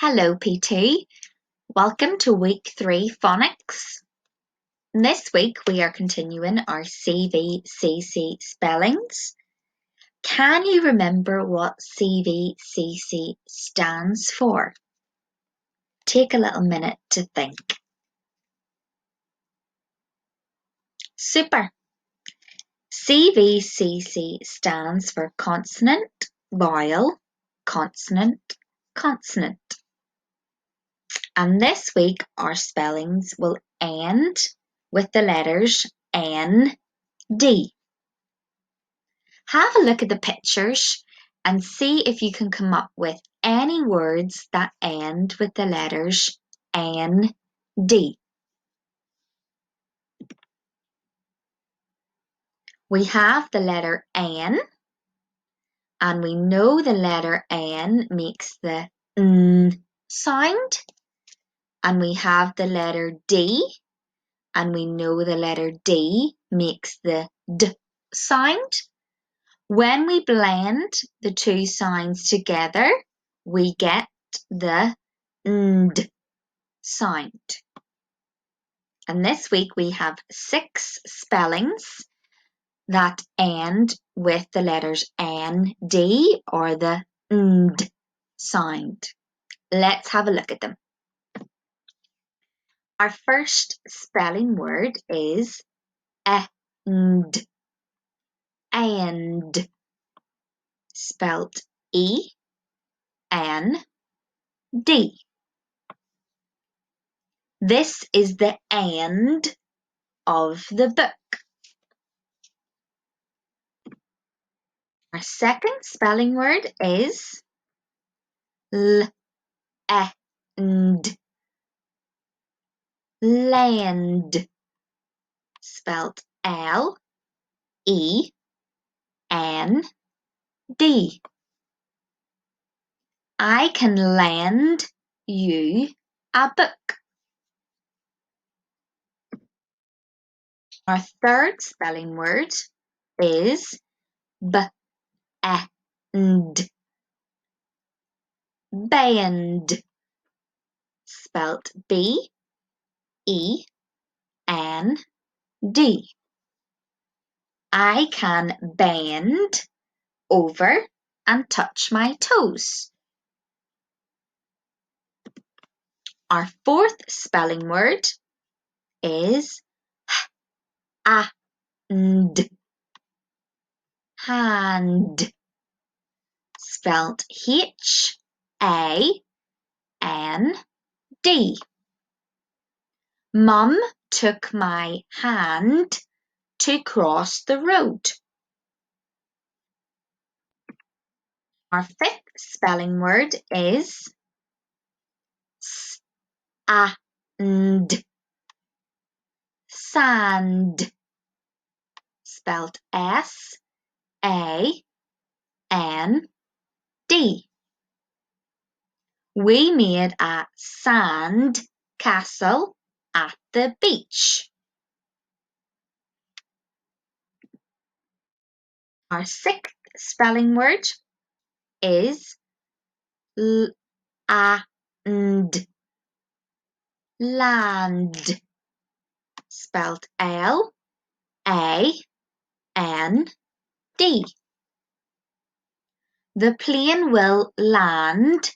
Hello P2, welcome to week 3 phonics. This week we are continuing our CVCC spellings. Can you remember what CVCC stands for? Take a little minute to think. Super! CVCC stands for consonant, vowel, consonant, consonant. And this week our spellings will end with the letters N, D. Have a look at the pictures and see if you can come up with any words that end with the letters N, D. We have the letter N, and we know the letter N makes the N sound. And we have the letter D, and we know the letter D makes the D sound. When we blend the two sounds together, we get the ND sound. And this week we have 6 spellings that end with the letters ND or the ND sound. Let's have a look at them. Our first spelling word is end. And, spelt E-N-D. This is the end of the book. Our second spelling word is L-E-N-D. Land, spelt L-E-N-D. I can lend you a book. Our third spelling word is B-E-N-D. Bend, spelt B-E-N-D. I can bend over and touch my toes. Our fourth spelling word is H-A-N-D. Hand, spelt H-A-N-D. Mum took my hand to cross the road. Our fifth spelling word is S-A-N-D. Sand, spelt S-A-N-D. We made a sand castle at the beach. Our sixth spelling word is L-A-N-D. Land, spelt L-A-N-D. The plane will land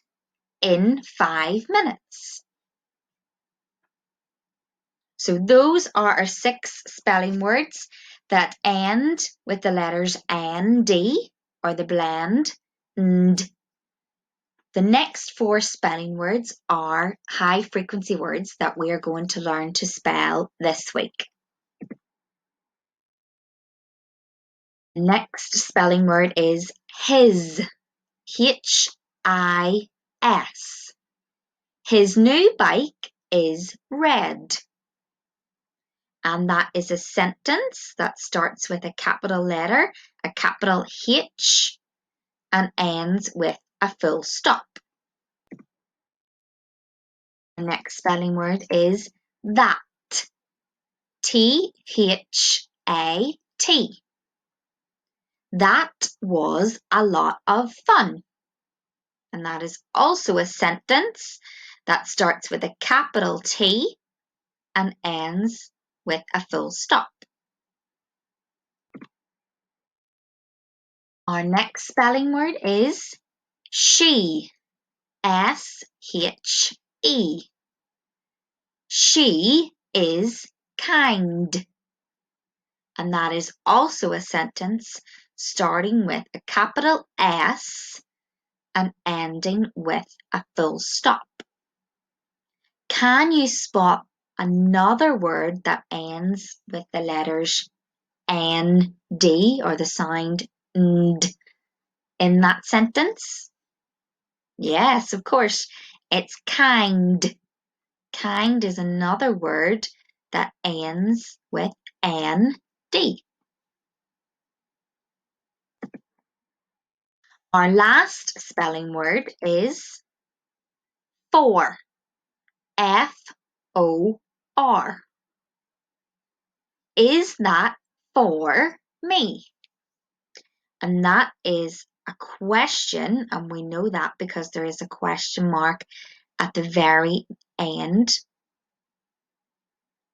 in 5 minutes. So those are our 6 spelling words that end with the letters N-D or the blend ND. The next 4 spelling words are high frequency words that we are going to learn to spell this week. The next spelling word is his, H-I-S. His new bike is red. And that is a sentence that starts with a capital letter, a capital H, and ends with a full stop. The next spelling word is that, T-H-A-T. That was a lot of fun. and that is also a sentence that starts with a capital T and ends with a full stop. Our next spelling word is she. S-H-E. She is kind. And that is also a sentence starting with a capital S and ending with a full stop. Can you spot another word that ends with the letters N-D or the sound ND in that sentence? Yes, of course. It's kind. Kind is another word that ends with N-D. Our last spelling word is for. F-O-R. Is that for me? And that is a question, and we know that because there is a question mark at the very end,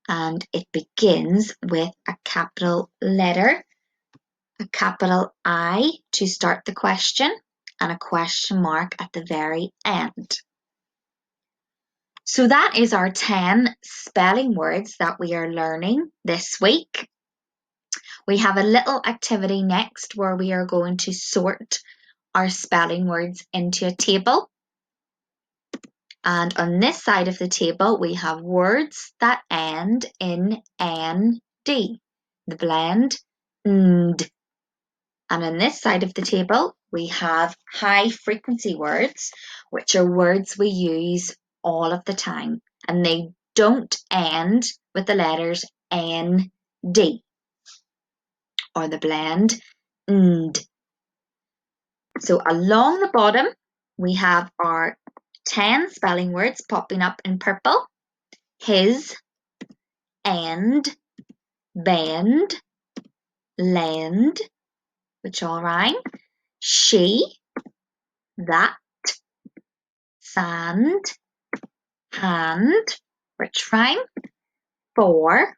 and it begins with a capital letter, a capital I to start the question, and a question mark at the very end. So that is our 10 spelling words that we are learning this week. We have a little activity next where we are going to sort our spelling words into a table. And on this side of the table, we have words that end in N-D, the blend ND. And on this side of the table, we have high frequency words, which are words we use all of the time. And they don't end with the letters N-D or the blend ND. So along the bottom, we have our 10 spelling words popping up in purple. His, and, bend, lend, which all rhyme. She, that, sand, hand, which rhyme. For,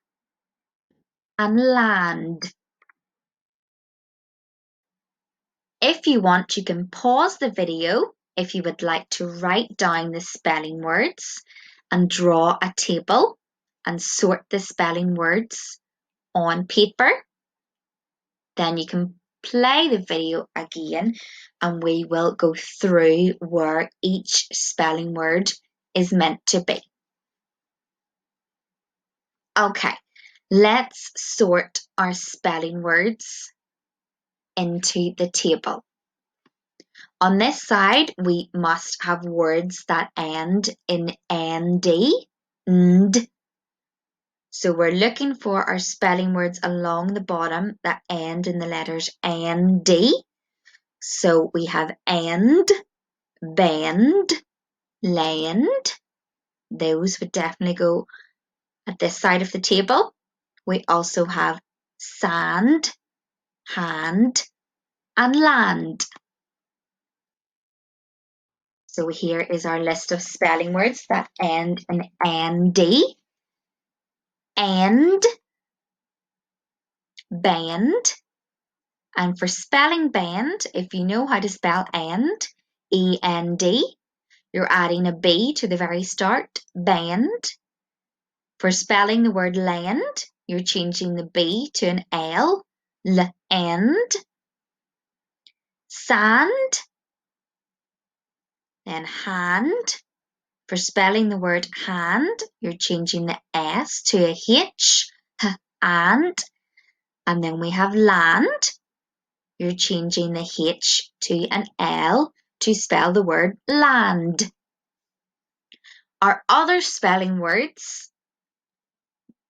and land. If you want, you can pause the video if you would like to write down the spelling words and draw a table and sort the spelling words on paper. Then you can play the video again and we will go through where each spelling word is meant to be. Okay, let's sort our spelling words into the table. On this side, we must have words that end in ND, ND. So we're looking for our spelling words along the bottom that end in the letters ND. So we have end, bend, land. Those would definitely go at this side of the table. We also have sand, hand, and land. So here is our list of spelling words that end in ND. End, bend. And for spelling bend, if you know how to spell end, E-N-D, you're adding a B to the very start, bend. For spelling the word land, you're changing the B to an L, end. Sand, then hand. For spelling the word hand, you're changing the S to a H, and. And then we have land. You're changing the H to an L to spell the word land. Our other spelling words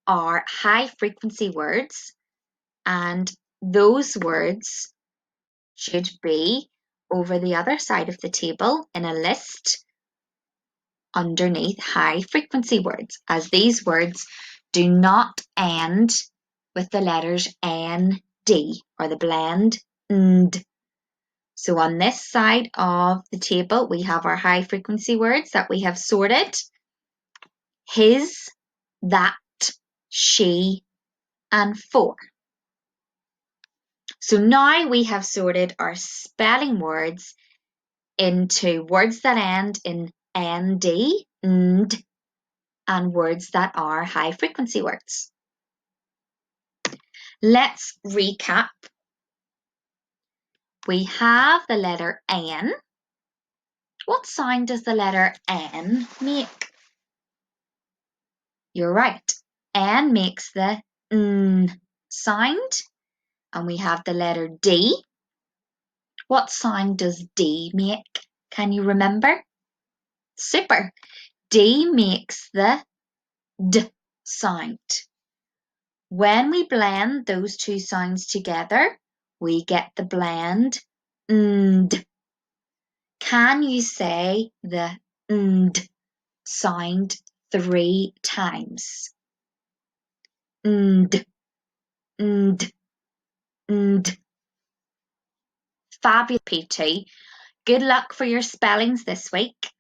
are high frequency words, and those words should be over the other side of the table in a list underneath high frequency words, as these words do not end with the letters N, D or the blend ND. So on this side of the table, we have our high frequency words that we have sorted. His, that, she, and for. So now we have sorted our spelling words into words that end in nd, nd, and words that are high frequency words. Let's recap. We have the letter N. What sound does the letter N make? You're right. N makes the N sound. And we have the letter D. What sound does D make? Can you remember? Super. D makes the D sound. When we blend those two sounds together, we get the blend nd. Can you say the nd sound 3 times? Nd, nd, nd. Fabulous, PT. Good luck for your spellings this week.